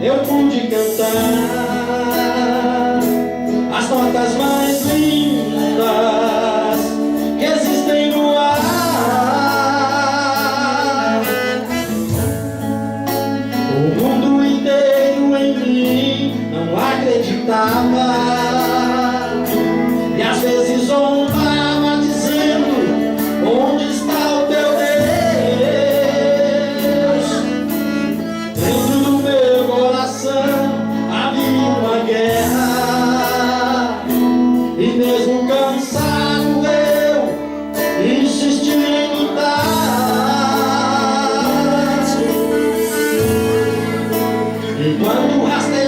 eu pude cantar as notas mais lindas que existem no ar. O mundo inteiro em mim não acreditava, e às vezes zombava dizendo: onde está o teu Deus? Dentro do meu coração havia uma guerra, e mesmo cansado eu insisti em lutar. E quando rastei